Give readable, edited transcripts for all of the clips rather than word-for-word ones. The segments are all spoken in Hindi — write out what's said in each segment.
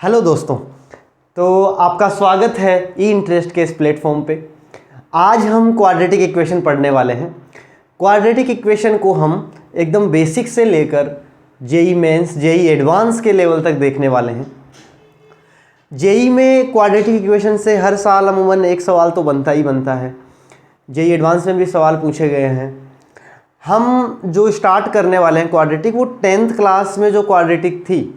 हेलो दोस्तों, तो आपका स्वागत है ई इंटरेस्ट के इस प्लेटफॉर्म पे। आज हम क्वाड्रेटिक इक्वेशन पढ़ने वाले हैं। क्वाड्रेटिक इक्वेशन को हम एकदम बेसिक से लेकर जेई मेंस, जेई एडवांस के लेवल तक देखने वाले हैं। जेई में क्वाड्रेटिक इक्वेशन से हर साल अमूमन एक सवाल तो बनता ही बनता है। जेई एडवांस में भी सवाल पूछे गए हैं। हम जो स्टार्ट करने वाले हैं क्वाड्रेटिक, वो 10th क्लास में जो क्वाड्रेटिक थी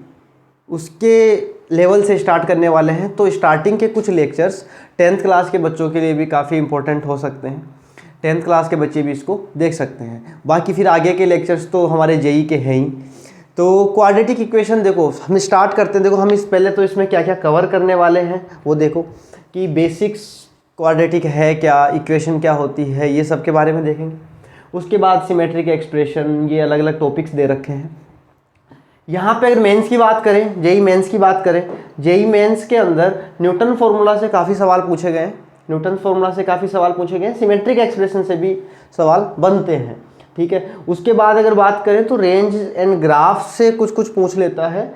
उसके लेवल से स्टार्ट करने वाले हैं। तो स्टार्टिंग के कुछ लेक्चर्स 10th क्लास के बच्चों के लिए भी काफ़ी इंपॉर्टेंट हो सकते हैं। 10th क्लास के बच्चे भी इसको देख सकते हैं। बाकी फिर आगे के लेक्चर्स तो हमारे जेई के हैं ही। तो क्वाड्रेटिक इक्वेशन देखो, हम स्टार्ट करते हैं। देखो हम इस पहले तो इसमें क्या क्या कवर करने वाले हैं वो देखो कि बेसिक्स क्वाड्रेटिक है क्या, इक्वेशन क्या होती है, ये सब के बारे में देखेंगे। उसके बाद सिमेट्रिक एक्सप्रेशन, ये अलग अलग टॉपिक्स दे रखे हैं। यहाँ पे अगर मेंस की बात करें, जेई मेंस की बात करें, जेई मेंस के अंदर न्यूटन फार्मूला से काफ़ी सवाल पूछे गए हैं। न्यूटन फार्मूला से काफ़ी सवाल पूछे गए हैं। सिमेट्रिक एक्सप्रेशन से भी सवाल बनते हैं, ठीक है। उसके बाद अगर बात करें तो रेंज एंड ग्राफ से कुछ कुछ पूछ लेता है।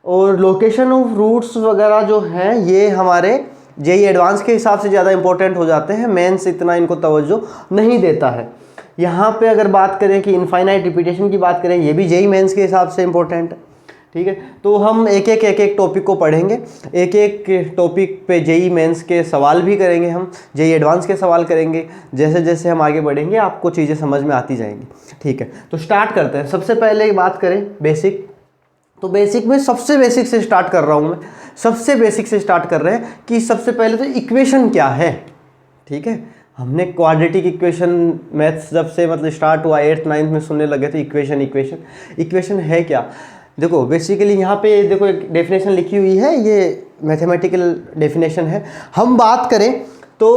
और लोकेशन ऑफ रूट्स वगैरह जो हैं ये हमारे जेई एडवांस के हिसाब से ज़्यादा इंपॉर्टेंट हो जाते हैं। मेंस इतना इनको तवज्जो नहीं देता है। यहाँ पे अगर बात करें कि इनफाइनाइट रिपीटेशन की बात करें, ये भी जेई मेंस के हिसाब से इंपॉर्टेंट है, ठीक है। तो हम एक एक टॉपिक को पढ़ेंगे। एक एक टॉपिक पे जेई मेंस के सवाल भी करेंगे, हम जेई एडवांस के सवाल करेंगे। जैसे जैसे हम आगे बढ़ेंगे आपको चीज़ें समझ में आती जाएंगी, ठीक है। तो स्टार्ट करते हैं। सबसे पहले बात करें बेसिक, तो बेसिक में सबसे बेसिक से स्टार्ट कर रहा हूँ मैं। सबसे बेसिक से स्टार्ट कर रहे हैं कि सबसे पहले तो इक्वेशन क्या है, ठीक है। हमने क्वाड्रेटिक इक्वेशन मैथ्स जब से मतलब स्टार्ट हुआ 8th 9th में सुनने लगे तो इक्वेशन है क्या। देखो बेसिकली यहाँ पे देखो एक डेफिनेशन लिखी हुई है, ये मैथमेटिकल डेफिनेशन है। हम बात करें तो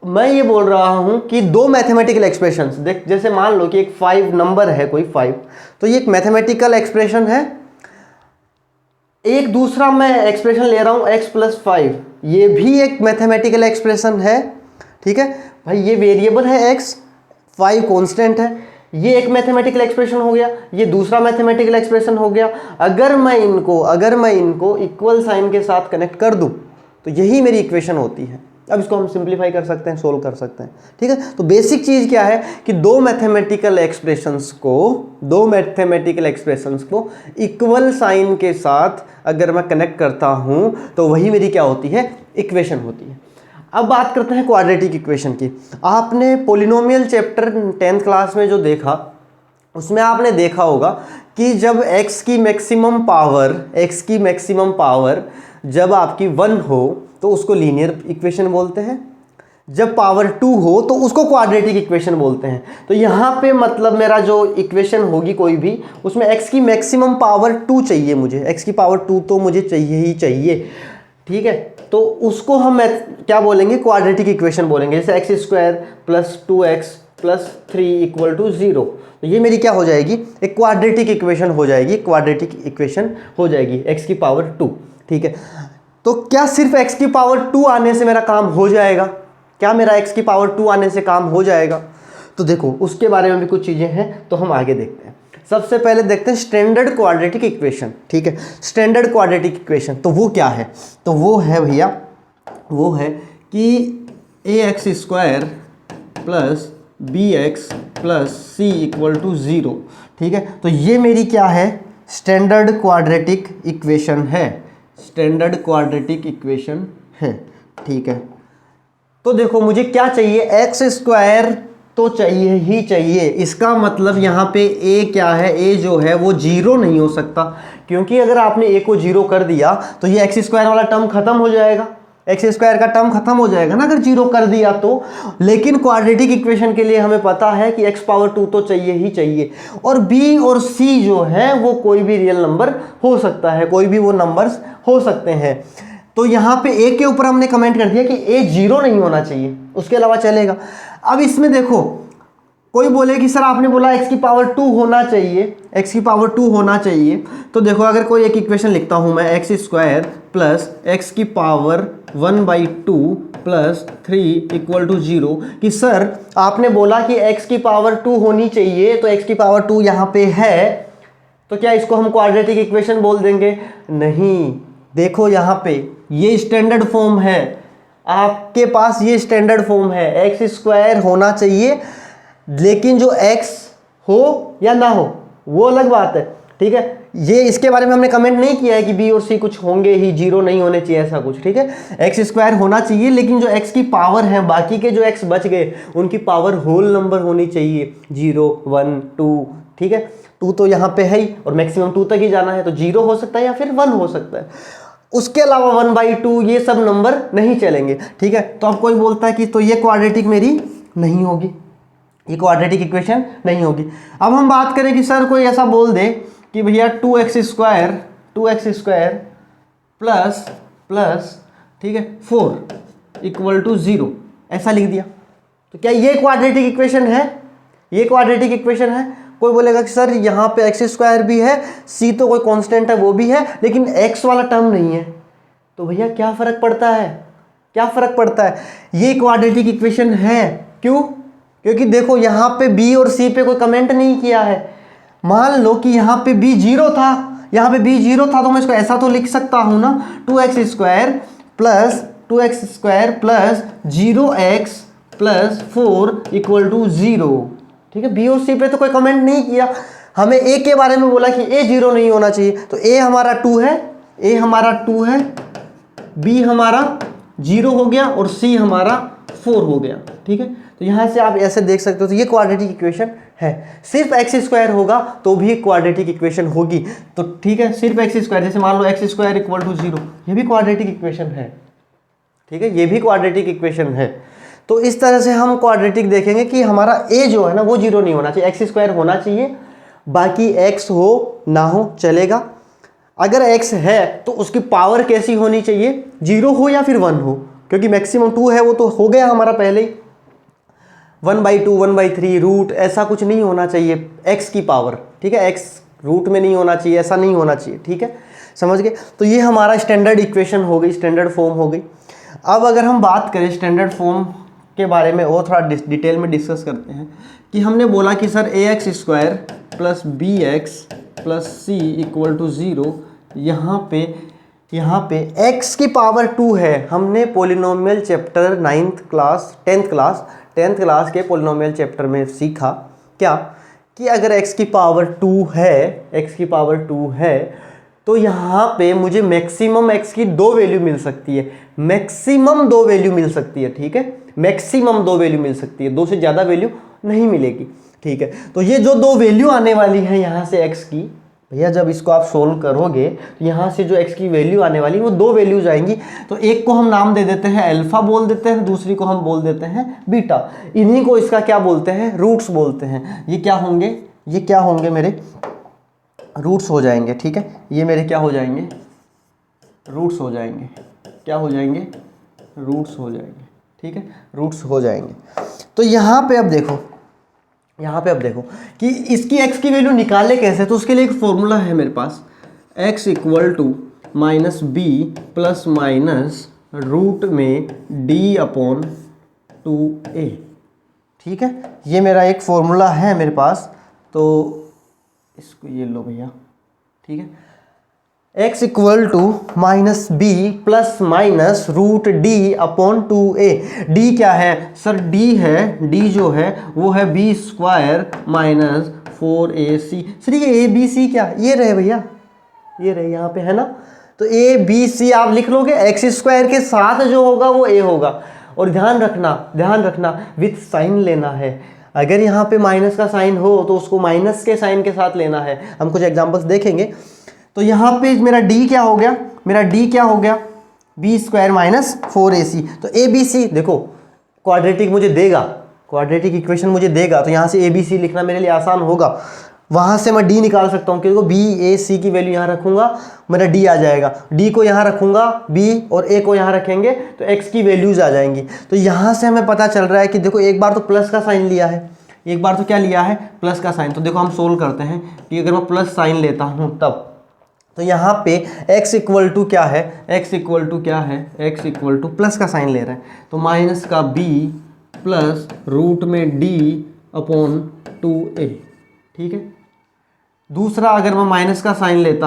मैं ये बोल रहा हूँ कि दो मैथमेटिकल एक्सप्रेशंस, देख जैसे मान लो कि एक 5 नंबर है, कोई 5, तो ये एक मैथमेटिकल एक्सप्रेशन है। एक दूसरा मैं एक्सप्रेशन ले रहा हूँ x + 5, ये भी एक मैथमेटिकल एक्सप्रेशन है, ठीक है भाई। ये वेरिएबल है x, 5 कांस्टेंट है। ये एक मैथमेटिकल एक्सप्रेशन हो गया, ये दूसरा मैथमेटिकल एक्सप्रेशन हो गया। अगर मैं इनको इक्वल साइन के साथ कनेक्ट कर दूं तो यही मेरी इक्वेशन होती है। अब इसको हम सिंप्लीफाई कर सकते हैं, सोल्व कर सकते हैं, ठीक है। तो बेसिक चीज़ क्या है कि दो मैथमेटिकल एक्सप्रेशंस को इक्वल साइन के साथ अगर मैं कनेक्ट करता हूं तो वही मेरी क्या होती है, इक्वेशन होती है। अब बात करते हैं क्वाड्रेटिक इक्वेशन की। आपने पोलिनोमियल चैप्टर 10th क्लास में जो देखा उसमें आपने देखा होगा कि जब x की मैक्सिमम पावर जब आपकी 1 हो तो उसको लीनियर इक्वेशन बोलते हैं। जब पावर 2 हो तो उसको क्वाड्रेटिक इक्वेशन बोलते हैं। तो यहाँ पे मतलब मेरा जो इक्वेशन होगी कोई भी, उसमें x की मैक्सिमम पावर 2 चाहिए मुझे। x की पावर 2 तो मुझे चाहिए ही चाहिए, ठीक है। तो उसको हम क्या बोलेंगे, क्वाड्रेटिक इक्वेशन बोलेंगे। जैसे x² + 2x + 3 = 0, तो ये मेरी क्या हो जाएगी, एक क्वाड्रेटिक इक्वेशन हो जाएगी। x की पावर 2, ठीक है। तो क्या सिर्फ x की पावर 2 आने से मेरा काम हो जाएगा? क्या मेरा x की पावर 2 आने से काम हो जाएगा? तो देखो उसके बारे में भी कुछ चीज़ें हैं, तो हम आगे देखते हैं। सबसे पहले देखते हैं स्टैंडर्ड क्वाड्रेटिक इक्वेशन, ठीक है। स्टैंडर्ड क्वाड्रेटिक इक्वेशन तो वो क्या है, तो वो है भैया, वो है कि ax² + bx + c = 0, ठीक है। तो ये मेरी क्या है, स्टैंडर्ड क्वाड्रेटिक इक्वेशन है, ठीक है। तो देखो मुझे क्या चाहिए, x² तो चाहिए ही चाहिए। इसका मतलब यहाँ पे a क्या है, a जो है वो 0 नहीं हो सकता, क्योंकि अगर आपने a को 0 कर दिया तो ये x² वाला टर्म खत्म हो जाएगा। x² का टर्म खत्म हो जाएगा ना अगर 0 कर दिया तो। लेकिन क्वाड्रेटिक इक्वेशन के लिए हमें पता है कि x पावर 2 तो चाहिए ही चाहिए। और b और c जो है वो कोई भी रियल नंबर हो सकता है, कोई भी वो नंबर्स हो सकते हैं। तो यहाँ पे a के ऊपर हमने कमेंट कर दिया कि a 0 नहीं होना चाहिए, उसके अलावा चलेगा। अब इसमें देखो कोई बोले कि सर आपने बोला x की पावर 2 होना चाहिए, तो देखो अगर कोई एक इक्वेशन लिखता हूं मैं, x² + x की पावर 1/2 + 3 = 0, कि सर आपने बोला कि x की पावर 2 होनी चाहिए, तो x की पावर 2 यहाँ पे है, तो क्या इसको हम क्वाड्रेटिक इक्वेशन बोल देंगे? नहीं, देखो यहाँ पे ये स्टैंडर्ड फॉर्म है, आपके पास ये स्टैंडर्ड फॉर्म है, एक्स स्क्वायर होना चाहिए, लेकिन जो एक्स हो या ना हो वो अलग बात है, ठीक है। ये इसके बारे में हमने कमेंट नहीं किया है कि बी और सी कुछ होंगे ही, जीरो नहीं होने चाहिए ऐसा कुछ, ठीक है। एक्स स्क्वायर होना चाहिए, लेकिन जो एक्स की पावर है, बाकी के जो एक्स बच गए उनकी पावर होल नंबर होनी चाहिए, 0 1 2, ठीक है। 2 तो यहाँ पे है ही और मैक्सिमम 2 तक ही जाना है, तो 0 हो सकता है या फिर 1 हो सकता है, उसके अलावा 1/2 ये सब नंबर नहीं चलेंगे, ठीक है। तो अब कोई बोलता है कि तो ये क्वाड्रेटिक मेरी नहीं होगी, ये क्वाड्रेटिक इक्वेशन नहीं होगी। अब हम बात करें कि सर कोई ऐसा बोल दे कि भैया 2x स्क्वायर प्लस ठीक है 4 इक्वल टू 0, ऐसा लिख दिया, तो क्या ये क्वाड्रेटिक इक्वेशन है? ये क्वाड्रेटिक इक्वेशन है? कोई बोलेगा कि सर यहाँ पे एक्स स्क्वायर भी है, सी तो कोई कांस्टेंट है वो भी है, लेकिन एक्स वाला टर्म नहीं है, तो भैया क्या फर्क पड़ता है? क्या फर्क पड़ता है? ये क्वाड्रेटिक इक्वेशन है। क्यों? क्योंकि देखो यहाँ पे बी और सी पे कोई कमेंट नहीं किया है। मान लो कि यहाँ पे बी 0 था, यहाँ पे बी 0 था, तो मैं इसको ऐसा तो लिख सकता हूँ ना, 2x square plus 0x plus 4 equal to 0, ठीक है। बी और सी पे तो कोई कमेंट नहीं किया, हमें ए के बारे में बोला कि ए 0 नहीं होना चाहिए, तो ए हमारा 2 है, बी हमारा 0 हो गया और सी हमारा 4 हो गया, ठीक है। तो यहाँ से आप ऐसे देख सकते हो, तो ये क्वाड्रेटिक इक्वेशन है। सिर्फ एक्स स्क्वायर होगा तो भी क्वाड्रेटिक इक्वेशन होगी, तो ठीक है। सिर्फ एक्स स्क्वायर, जैसे मान लो एक्स स्क्वायर इक्वल टू 0, ये भी क्वाड्रेटिक इक्वेशन है, ठीक है, ये भी क्वाड्रेटिक इक्वेशन है। तो इस तरह से हम क्वाड्रेटिक देखेंगे कि हमारा ए जो है ना वो 0 नहीं होना चाहिए, एक्स स्क्वायर होना चाहिए, बाकी एक्स हो ना हो चलेगा। अगर एक्स है तो उसकी पावर कैसी होनी चाहिए? 0 हो या फिर 1 हो, क्योंकि मैक्सिमम 2 है, वो तो हो गया हमारा पहले ही। 1/2 1/3 रूट ऐसा कुछ नहीं होना चाहिए एक्स की पावर, ठीक है। एक्स रूट में नहीं होना चाहिए, ऐसा नहीं होना चाहिए, ठीक है, समझ गए। तो ये हमारा स्टैंडर्ड इक्वेशन हो गई, स्टैंडर्ड फॉर्म हो गई। अब अगर हम बात करें स्टैंडर्ड फॉर्म के बारे में और थोड़ा डिटेल में डिस्कस करते हैं, कि हमने बोला कि sir ax square plus bx plus c equal to 0, यहाँ पे x की पावर 2 है। हमने पोलिनोमियल चैप्टर 10th क्लास के पोलिनोमियल चैप्टर में सीखा क्या, कि अगर x की पावर 2 है तो यहाँ पे मुझे मैक्सिमम x की 2 वैल्यू मिल सकती है, मैक्सिमम 2 वैल्यू मिल सकती है, ठीक है, मैक्सिमम 2 वैल्यू मिल सकती है, 2 से ज़्यादा वैल्यू नहीं मिलेगी, ठीक है। तो ये जो 2 वैल्यू आने वाली है यहाँ से x की, भैया जब इसको आप सोल्व करोगे तो यहाँ से जो x की वैल्यू आने वाली है वो 2 वैल्यूज आएंगी। तो एक को हम नाम दे देते हैं अल्फा बोल देते हैं, दूसरी को हम बोल देते हैं बीटा। इन्हीं को इसका क्या बोलते हैं? रूट्स बोलते हैं। ये क्या होंगे मेरे रूट्स हो जाएंगे, ठीक है। ये मेरे क्या हो जाएंगे? रूट्स हो जाएंगे। क्या हो जाएंगे? रूट्स हो जाएंगे, ठीक है, रूट्स हो जाएंगे। तो यहाँ पे अब देखो कि इसकी x की वैल्यू निकाले कैसे, तो उसके लिए एक फॉर्मूला है मेरे पास, x equal to minus B plus minus root में d/2a, ठीक है। ये मेरा एक फॉर्मूला है मेरे पास, तो इसको ये लो भैया, ठीक है। x equal to minus B plus minus root d/2a। d क्या है सर? d जो है वो है b square minus 4ac। Sir ये a b c क्या ये रहे भैया, ये रहे यहाँ पे है ना, तो a b c आप लिख लोगे, एक्स स्क्वायर के साथ जो होगा वो a होगा। और ध्यान रखना विथ साइन लेना है, अगर यहाँ पे माइनस का साइन हो तो उसको माइनस के साइन के साथ लेना है। हम कुछ एग्जांपल्स देखेंगे। तो यहाँ पे मेरा d क्या हो गया? B square minus 4ac। तो ए बी सी देखो क्वाड्रेटिक मुझे देगा, क्वाड्रेटिक इक्वेशन मुझे देगा, तो यहाँ से ए बी सी लिखना मेरे लिए आसान होगा। वहाँ से मैं d निकाल सकता हूँ, क्योंकि बी ए सी की वैल्यू यहाँ रखूँगा, मेरा d आ जाएगा। d को यहाँ रखूँगा, b और a को यहाँ रखेंगे तो x की वैल्यूज़ आ जाएंगी। तो यहाँ से हमें पता चल रहा है कि देखो एक बार तो प्लस का साइन लिया है, एक बार तो क्या लिया है? प्लस का साइन। तो देखो हम सोल्व करते हैं कि अगर मैं प्लस साइन लेता हूँ तब, तो यहाँ पे x इक्वल टू क्या है? x इक्वल टू प्लस का साइन ले रहे हैं, तो माइनस का b प्लस रूट में d/2a, ठीक है। दूसरा अगर मैं माइनस का साइन लेता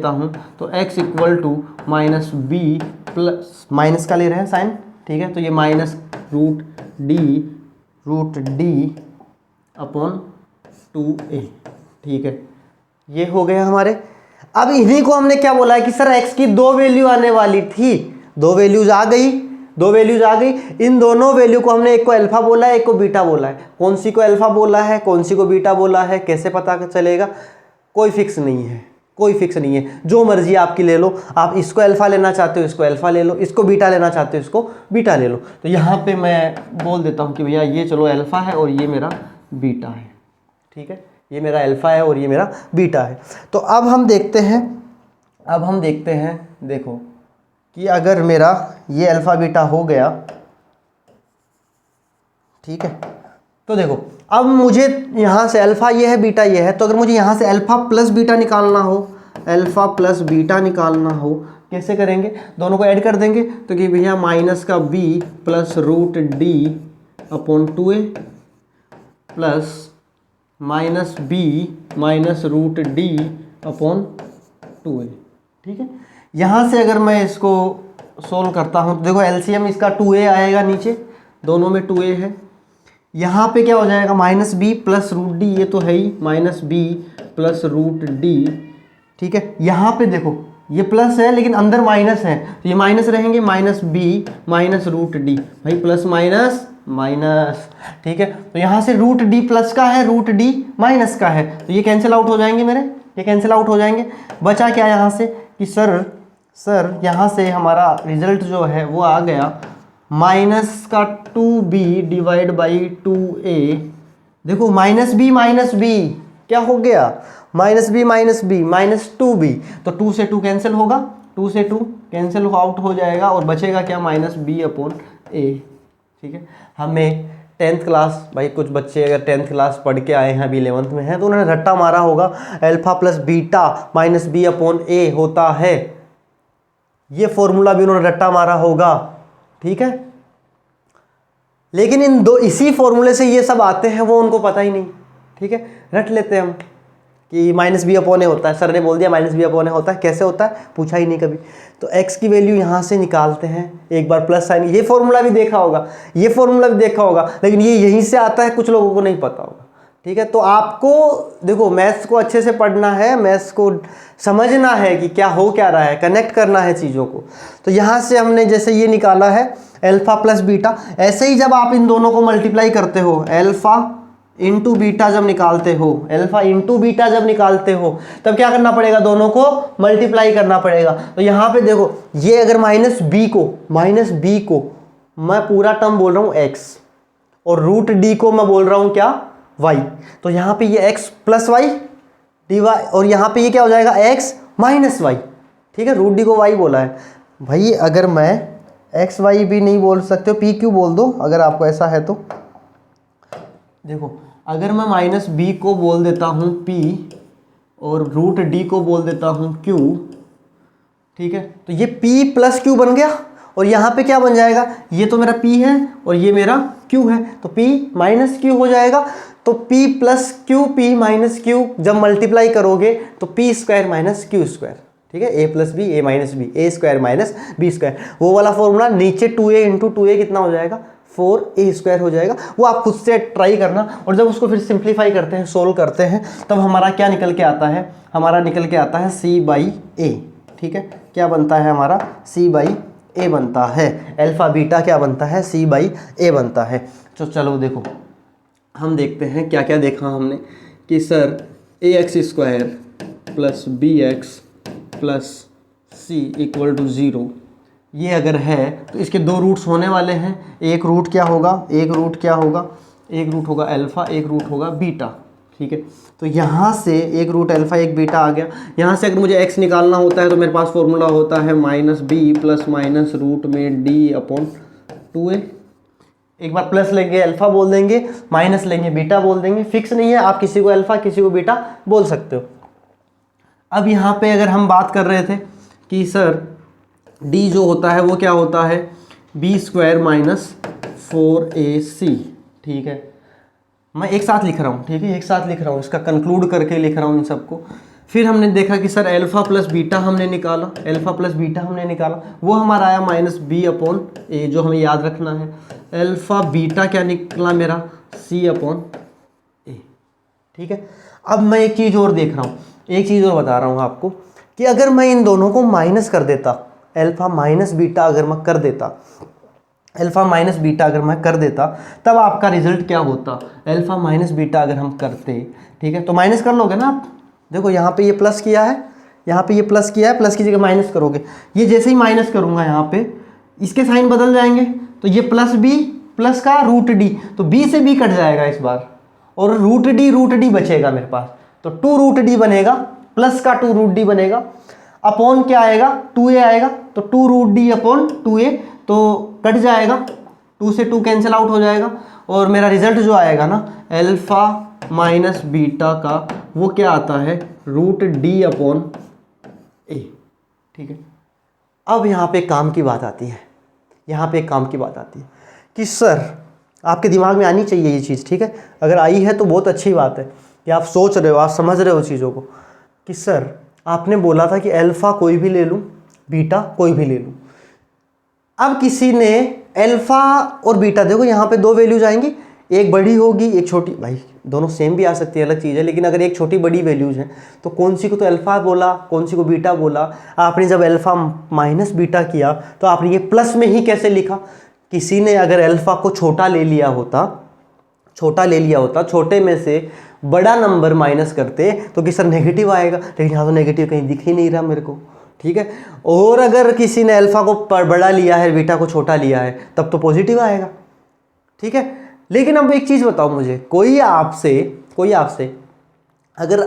हूँ तो x equal to minus B plus, minus का ले रहे हैं साइन, ठीक है, तो ये minus root d upon 2a, ठीक है, ये हो गया हमारे। अब इन्हीं को हमने क्या बोला है कि सर x की दो वैल्यू आने वाली थी, दो वैल्यूज आ गई, इन दोनों वैल्यू को हमने एक को अल्फा बोला है, एक को बीटा बोला है। कौन सी को अल्फा बोला है, कौन सी को बीटा बोला है, कैसे पता चलेगा? कोई फिक्स नहीं है, जो मर्जी आपकी ले लो। आप इसको अल्फा लेना चाहते हो, इसको अल्फा ले लो, इसको बीटा लेना चाहते हो, इसको बीटा ले लो। तो यहाँ पे मैं बोल देता हूँ कि भैया ये चलो अल्फा है और ये मेरा बीटा है, ठीक है, ये मेरा अल्फा है और ये मेरा बीटा है। तो अब हम देखते हैं, देखो कि अगर मेरा ये अल्फा बीटा हो गया, ठीक है, तो देखो अब मुझे यहाँ से अल्फा ये है, बीटा ये है, तो अगर मुझे यहाँ से अल्फा प्लस बीटा निकालना हो, कैसे करेंगे? दोनों को ऐड कर देंगे, तो कि भैया माइनस का b plus root d upon 2a plus minus b minus root d upon 2a, ठीक है। यहाँ से अगर मैं इसको सोल्व करता हूँ तो देखो एलसीएम इसका 2a आएगा, नीचे दोनों में 2a है। यहाँ पे क्या हो जाएगा? Minus B plus root D, ये तो है ही, minus B plus root D, ठीक है। यहाँ पे देखो ये प्लस है लेकिन अंदर माइनस है, तो ये माइनस रहेंगे, minus b minus root d, भाई प्लस माइनस माइनस, ठीक है। तो यहाँ से रूट डी प्लस का है, रूट डी माइनस का है, तो ये कैंसिल आउट हो जाएंगे मेरे, ये कैंसिल आउट हो जाएंगे। बचा क्या यहाँ से कि सर यहाँ से हमारा रिजल्ट जो है वो आ गया माइनस का 2b डिवाइड बाई 2a। देखो माइनस बी क्या हो गया? माइनस बी माइनस 2b, तो 2 से 2 कैंसिल होगा, 2 से 2 कैंसिल आउट हो जाएगा और बचेगा क्या? माइनस बी अपॉन a, ठीक है। हमें 10th क्लास, भाई कुछ बच्चे अगर 10th क्लास पढ़ के आए हैं, अभी 11th में हैं, तो उन्होंने रट्टा मारा होगा, alpha plus beta minus B upon A होता है, ये फॉर्मूला भी उन्होंने रट्टा मारा होगा, ठीक है। लेकिन इसी फॉर्मूले से ये सब आते हैं, वो उनको पता ही नहीं, ठीक है। रट लेते हैं हम कि माइनस बी अपॉन ए होता है, सर ने बोल दिया माइनस बी अपॉन ए होता है, कैसे होता है पूछा ही नहीं कभी। तो x की वैल्यू यहाँ से निकालते हैं, एक बार प्लस साइन, ये फॉर्मूला भी देखा होगा, लेकिन ये यहीं से आता है, कुछ लोगों को नहीं पता होगा, ठीक है। तो आपको देखो मैथ्स को अच्छे से पढ़ना है, मैथ्स को समझना है कि क्या हो क्या रहा है, कनेक्ट करना है चीज़ों को। तो यहाँ से हमने जैसे ये निकाला है अल्फा प्लस बीटा, ऐसे ही जब आप इन दोनों को मल्टीप्लाई करते हो, अल्फा इंटू बीटा जब निकालते हो, तब क्या करना पड़ेगा? दोनों को मल्टीप्लाई करना पड़ेगा। तो यहाँ पे देखो ये अगर माइनस बी को मैं पूरा टर्म बोल रहा हूँ x, और रूट डी को मैं बोल रहा हूँ क्या? y, तो यहाँ पे ये x plus y d y, और यहाँ पे ये क्या हो जाएगा? x माइनस वाई, ठीक है। रूट डी को y बोला है भाई, अगर मैं एक्स वाई भी नहीं बोल सकते हो, पी क्यू बोल दो अगर आपको ऐसा है तो। देखो अगर मैं माइनस बी को बोल देता हूँ p और रूट डी को बोल देता हूँ q, ठीक है, तो ये p प्लस क्यू बन गया, और यहाँ पे क्या बन जाएगा? ये तो मेरा p है और ये मेरा q है, तो p माइनस क्यू हो जाएगा। तो p plus q, p minus q जब मल्टीप्लाई करोगे तो p square minus q square, ठीक है, a plus b a minus b, a square minus b square, वो वाला फॉर्मूला। नीचे 2a इंटू 2a कितना हो जाएगा? 4a स्क्वायर हो जाएगा। वो आप खुद से ट्राई करना, और जब उसको फिर सिंप्लीफाई करते हैं, सोल्व करते हैं, तब हमारा क्या निकल के आता है? हमारा निकल के आता है c बाई ए, ठीक है। क्या बनता है हमारा? c बाई ए बनता है। अल्फा बीटा क्या बनता है? c बाई ए बनता है। तो चलो देखो हम देखते हैं क्या क्या देखा हमने कि sir ax square plus bx plus c equal to 0, ये अगर है तो इसके दो रूट्स होने वाले हैं। एक रूट क्या होगा? एक रूट होगा अल्फ़ा, एक रूट होगा बीटा, ठीक है। तो यहाँ से एक रूट अल्फ़ा एक बीटा आ गया। यहाँ से अगर मुझे x निकालना होता है तो मेरे पास फॉर्मूला होता है minus B plus minus root में डी अपॉन 2a। एक बार प्लस लेंगे अल्फ़ा बोल देंगे, माइनस लेंगे बीटा बोल देंगे, फिक्स नहीं है, आप किसी को अल्फ़ा किसी को बीटा बोल सकते हो। अब यहाँ पे अगर हम बात कर रहे थे कि सर d जो होता है वो क्या होता है? b स्क्वायर माइनस 4ac, ठीक है, मैं एक साथ लिख रहा हूँ, ठीक है, एक साथ लिख रहा हूँ, इसका कंक्लूड करके लिख रहा हूँ इन सबको। फिर हमने देखा कि सर अल्फा प्लस बीटा हमने निकाला, अल्फा प्लस बीटा हमने निकाला, वो हमारा आया माइनस बी अपॉन ए, जो हमें याद रखना है। अल्फा बीटा क्या निकला मेरा, सी अपॉन ए, ठीक है। अब मैं एक चीज़ और देख रहा हूँ, एक चीज़ और बता रहा हूँ आपको कि अगर मैं इन दोनों को माइनस कर देता, अल्फा माइनस बीटा अगर मैं कर देता, अल्फा माइनस बीटा अगर मैं कर देता, तब आपका रिजल्ट क्या होता। अल्फा माइनस बीटा अगर हम करते, ठीक है, तो माइनस कर लोगे ना आप। देखो यहाँ पे ये प्लस किया है, यहाँ पे ये प्लस किया है, प्लस की जगह माइनस करोगे। ये जैसे ही माइनस करूँगा यहाँ पे इसके साइन बदल जाएंगे, तो ये प्लस बी प्लस का रूट डी, तो बी से बी कट जाएगा इस बार, और रूट डी बचेगा मेरे पास, तो 2 रूट डी बनेगा, प्लस का 2 रूट डी बनेगा, अपॉन क्या आएगा 2a आएगा, तो 2 रूट डी अपॉन 2a, तो कट जाएगा, 2 से 2 कैंसिल आउट हो जाएगा, और मेरा रिजल्ट जो आएगा ना अल्फा माइनस बीटा का वो क्या आता है, रूट डी अपॉन ए, ठीक है। अब यहाँ पे काम की बात आती है, यहाँ पे एक काम की बात आती है कि सर आपके दिमाग में आनी चाहिए ये चीज़, ठीक है, अगर आई है तो बहुत अच्छी बात है कि आप सोच रहे हो, आप समझ रहे हो चीज़ों को, कि सर आपने बोला था कि अल्फ़ा कोई भी ले लूँ, बीटा कोई भी ले लूँ। अब किसी ने अल्फ़ा और बीटा, देखो यहाँ पे 2 वैल्यूज आएंगी, एक बड़ी होगी एक छोटी, भाई दोनों सेम भी आ सकती है, अलग चीज़ है, लेकिन अगर एक छोटी बड़ी वैल्यूज हैं तो कौन सी को तो अल्फ़ा बोला, कौन सी को बीटा बोला। आपने जब अल्फ़ा माइनस बीटा किया तो आपने ये प्लस में ही कैसे लिखा। किसी ने अगर अल्फ़ा को छोटा ले लिया होता, छोटे में से बड़ा नंबर माइनस करते तो कि सर नेगेटिव आएगा, लेकिन यहाँ तो नेगेटिव कहीं दिख ही नहीं रहा मेरे को, ठीक है। और अगर किसी ने अल्फ़ा को बड़ा लिया है, बीटा को छोटा लिया है, तब तो पॉजिटिव आएगा, ठीक है। लेकिन अब एक चीज़ बताओ मुझे, कोई आपसे अगर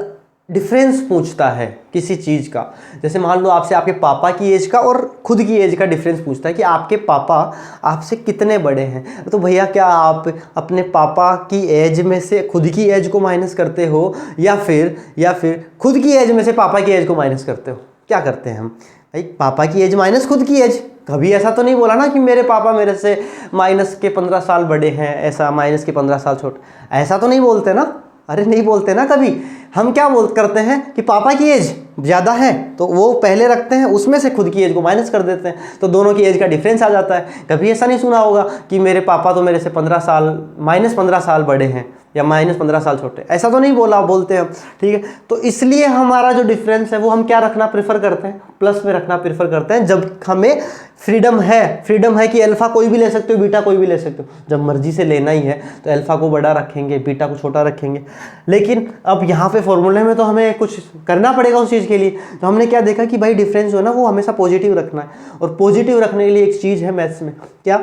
डिफरेंस पूछता है किसी चीज़ का, जैसे मान लो आपसे आपके पापा की एज का और खुद की एज का डिफरेंस पूछता है कि आपके पापा आपसे कितने बड़े हैं, तो भैया क्या आप अपने पापा की एज में से खुद की एज को माइनस करते हो, या फिर खुद की एज में से पापा की एज को माइनस करते हो। क्या करते हैं हम, भाई पापा की एज माइनस खुद की एज। कभी ऐसा तो नहीं बोला ना कि मेरे पापा मेरे से माइनस के 15 साल बड़े हैं, ऐसा माइनस के 15 साल छोटे, ऐसा तो नहीं बोलते ना। अरे नहीं बोलते ना कभी। हम क्या करते हैं कि पापा की एज ज़्यादा है तो वो पहले रखते हैं, उसमें से खुद की एज को माइनस कर देते हैं, तो दोनों की एज का डिफरेंस आ जाता है। कभी ऐसा नहीं सुना होगा कि मेरे पापा तो मेरे से 15 साल माइनस 15 साल बड़े हैं या माइनस 15 साल छोटे, ऐसा तो नहीं बोलते हम, ठीक है। तो इसलिए हमारा जो डिफरेंस है वो हम क्या रखना प्रेफर करते हैं, प्लस में रखना प्रेफर करते हैं, जब हमें फ्रीडम है कि अल्फ़ा कोई भी ले सकते हो, बीटा कोई भी ले सकते हो। जब मर्जी से लेना ही है तो अल्फ़ा को बड़ा रखेंगे, बीटा को छोटा रखेंगे। लेकिन अब यहाँ पे फॉर्मूले में तो हमें कुछ करना पड़ेगा उस चीज़ के लिए, तो हमने क्या देखा कि भाई डिफरेंस जो है ना वो हमेशा पॉजिटिव रखना है, और पॉजिटिव रखने के लिए एक चीज़ है मैथ्स में, क्या,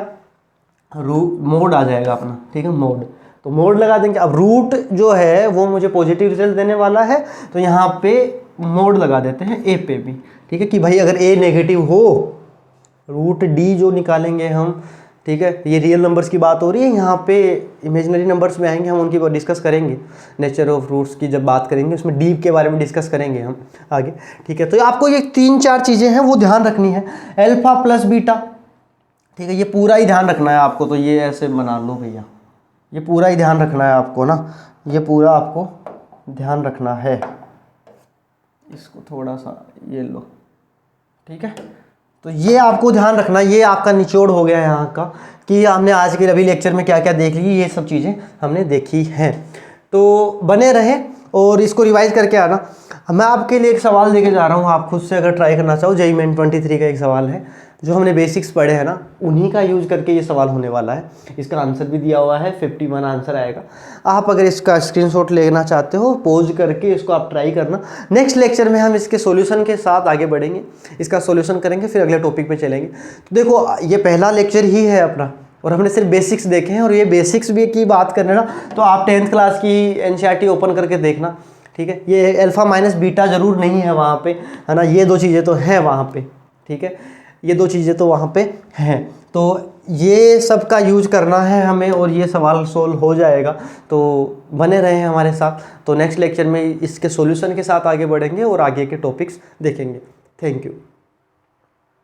मोड आ जाएगा अपना, ठीक है, मोड। तो मोड लगा देंगे। अब रूट जो है वो मुझे पॉजिटिव रिजल्ट देने वाला है, तो यहाँ पे मोड लगा देते हैं ए पे भी, ठीक है, कि भाई अगर ए नेगेटिव हो, रूट डी जो निकालेंगे हम, ठीक है, ये रियल नंबर्स की बात हो रही है, यहाँ पे इमेजिनरी नंबर्स में आएंगे हम, उनकी डिस्कस करेंगे, नेचर ऑफ रूट्स की जब बात करेंगे उसमें डी के बारे में डिस्कस करेंगे हम आगे, ठीक है। तो आपको ये 3-4 चीज़ें हैं वो ध्यान रखनी है। अल्फ़ा प्लस बीटा, ठीक है, ये पूरा ही ध्यान रखना है आपको, तो ये ऐसे बना लो भैया, ये पूरा ही ध्यान रखना है आपको ना, ये पूरा आपको ध्यान रखना है। इसको थोड़ा सा ये लो, ठीक है, तो ये आपको ध्यान रखना, ये आपका निचोड़ हो गया यहाँ का कि हमने आज के रवि लेक्चर में क्या क्या देख ली, ये सब चीज़ें हमने देखी हैं। तो बने रहे और इसको रिवाइज करके आना। मैं आपके लिए एक सवाल देके जा रहा हूँ, आप खुद से अगर ट्राई करना चाहो, JEE मेन 23 का एक सवाल है, जो हमने बेसिक्स पढ़े हैं ना उन्हीं का यूज़ करके ये सवाल होने वाला है। इसका आंसर भी दिया हुआ है, 51 आंसर आएगा। आप अगर इसका स्क्रीनशॉट लेना चाहते हो, पोज करके इसको आप ट्राई करना। नेक्स्ट लेक्चर में हम इसके सॉल्यूशन के साथ आगे बढ़ेंगे, इसका सॉल्यूशन करेंगे, फिर अगले टॉपिक पे चलेंगे। तो देखो ये पहला लेक्चर ही है अपना, और हमने सिर्फ बेसिक्स देखे हैं, और ये बेसिक्स भी की बात करना ना तो आप 10th क्लास की NCERT ओपन करके देखना, ठीक है। ये अल्फ़ा माइनस बीटा ज़रूर नहीं है वहाँ पे, है ना, ये 2 चीज़ें तो हैं वहाँ पे, ठीक है, ये 2 चीज़ें तो वहाँ पे हैं। तो ये सब का यूज़ करना है हमें, और ये सवाल सोल्व हो जाएगा। तो बने रहे हैं हमारे साथ। तो नेक्स्ट लेक्चर में इसके सॉल्यूशन के साथ आगे बढ़ेंगे और आगे के टॉपिक्स देखेंगे। Thank you.